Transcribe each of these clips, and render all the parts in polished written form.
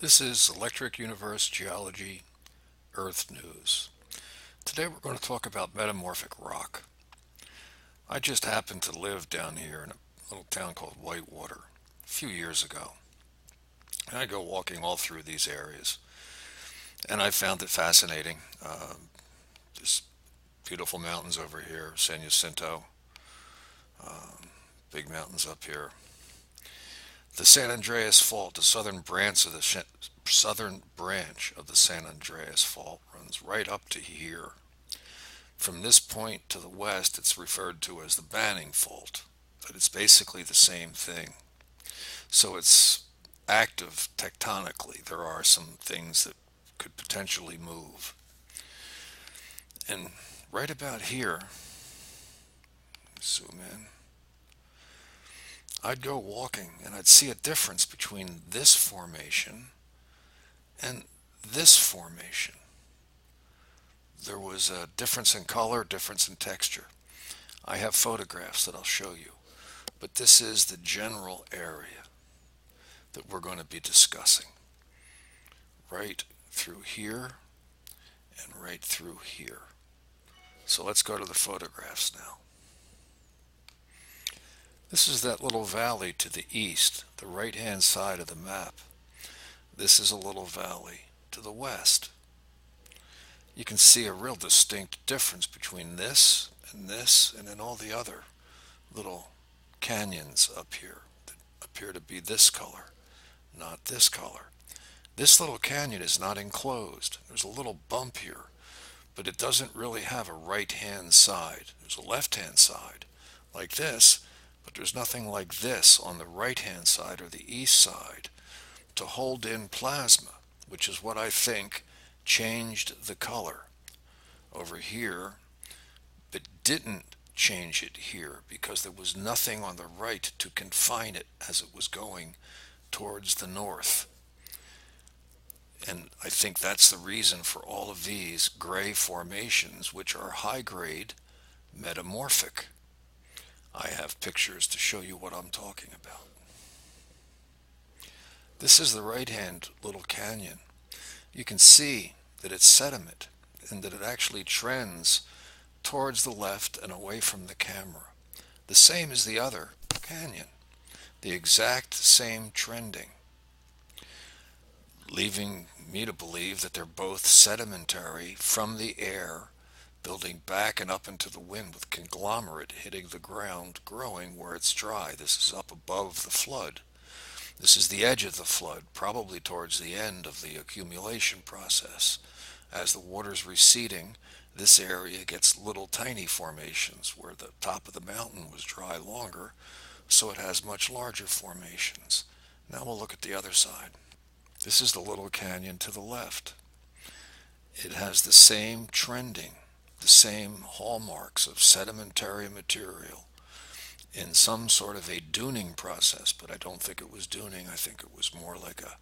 This is Electric Universe Geology Earth News. Today we're going to talk about metamorphic rock. I just happened to live down here in a little town called Whitewater a few years ago. And I go walking all through these areas. And I found it fascinating. There's beautiful mountains over here, San Jacinto, big mountains up here. The San Andreas Fault, the southern branch of the San Andreas Fault, runs right up to here. From this point to the west, it's referred to as the Banning Fault, but it's basically the same thing. So it's active tectonically. There are some things that could potentially move. And right about here, zoom in, I'd go walking and I'd see a difference between this formation and this formation. There was a difference in color, difference in texture. I have photographs that I'll show you, but this is the general area that we're going to be discussing. Right through here and right through here. So let's go to the photographs now. This is that little valley to the east, the right-hand side of the map. This is a little valley to the west. You can see a real distinct difference between this, and then all the other little canyons up here that appear to be this color, not this color. This little canyon is not enclosed. There's a little bump here, but it doesn't really have a right-hand side. There's a left-hand side, like this, but there's nothing like this on the right-hand side or the east side to hold in plasma, which is what I think changed the color over here, but didn't change it here because there was nothing on the right to confine it as it was going towards the north. And I think that's the reason for all of these gray formations, which are high-grade metamorphic. I have pictures to show you what I'm talking about. This is the right-hand little canyon. You can see that it's sediment and that it actually trends towards the left and away from the camera. The same as the other canyon. The exact same trending, leaving me to believe that they're both sedimentary from the air, building back and up into the wind with conglomerate hitting the ground, growing where it's dry. This is up above the flood. This is the edge of the flood, probably towards the end of the accumulation process. As the water's receding, this area gets little tiny formations where the top of the mountain was dry longer, so it has much larger formations. Now we'll look at the other side. This is the little canyon to the left. It has the same trending, the same hallmarks of sedimentary material in some sort of a duning process, but I don't think it was duning. I think it was more like a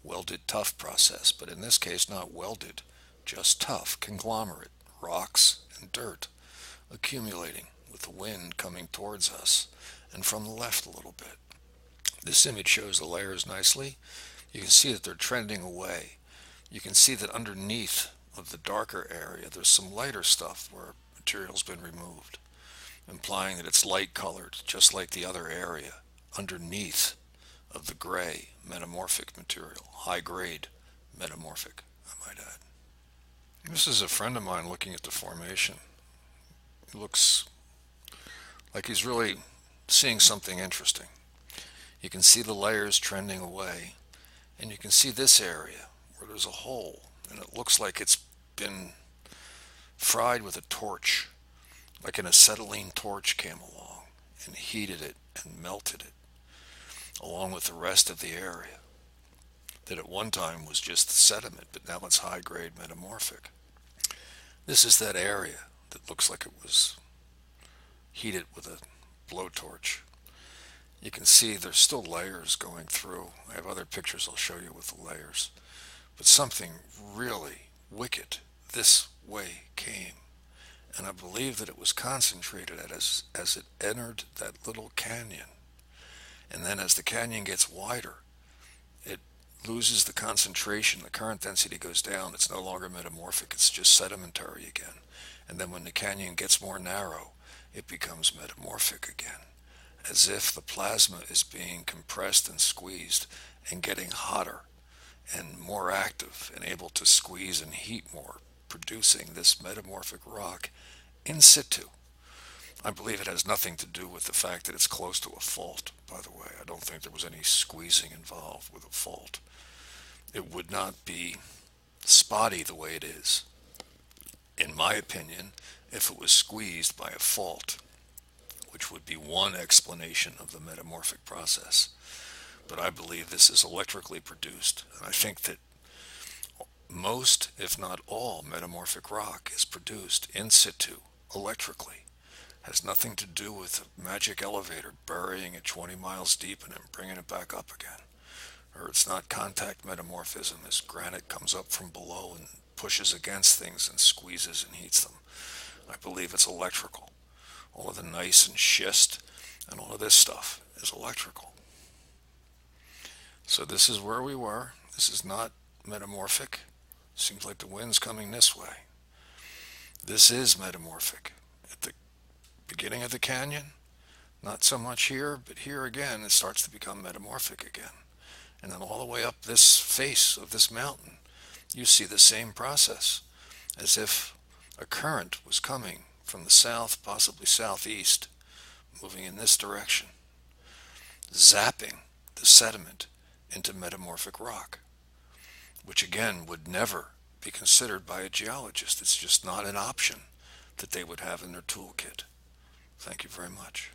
welded tough process, but in this case not welded, just tough, conglomerate, rocks and dirt accumulating with the wind coming towards us and from the left a little bit. This image shows the layers nicely. You can see that they're trending away. You can see that underneath of the darker area there's some lighter stuff where material's been removed, implying that it's light colored, just like the other area, underneath of the gray metamorphic material, high grade metamorphic, I might add. This is a friend of mine looking at the formation. He looks like he's really seeing something interesting. You can see the layers trending away, and you can see this area where there's a hole, and it looks like it's been fried with a torch, like an acetylene torch came along and heated it and melted it, along with the rest of the area that at one time was just sediment, but now it's high-grade metamorphic. This is that area that looks like it was heated with a blowtorch. You can see there's still layers going through. I have other pictures I'll show you with the layers. But something really wicked this way came. And I believe that it was concentrated as it entered that little canyon. And then as the canyon gets wider, it loses the concentration, the current density goes down. It's no longer metamorphic, it's just sedimentary again. And then when the canyon gets more narrow, it becomes metamorphic again, as if the plasma is being compressed and squeezed and getting hotter and more active and able to squeeze and heat more, producing this metamorphic rock in situ. I believe it has nothing to do with the fact that it's close to a fault, by the way. I don't think there was any squeezing involved with a fault. It would not be spotty the way it is, in my opinion, if it was squeezed by a fault, which would be one explanation of the metamorphic process. But I believe this is electrically produced, and I think that most, if not all, metamorphic rock is produced in situ, electrically. Has nothing to do with a magic elevator burying it 20 miles deep and then bringing it back up again. Or it's not contact metamorphism as granite comes up from below and pushes against things and squeezes and heats them. I believe it's electrical. All of the gneiss and schist and all of this stuff is electrical. So this is where we were. This is not metamorphic. Seems like the wind's coming this way. This is metamorphic. At the beginning of the canyon, not so much here, but here again it starts to become metamorphic again. And then all the way up this face of this mountain, you see the same process, as if a current was coming from the south, possibly southeast, moving in this direction, zapping the sediment into metamorphic rock, which again would never be considered by a geologist. It's just not an option that they would have in their toolkit. Thank you very much.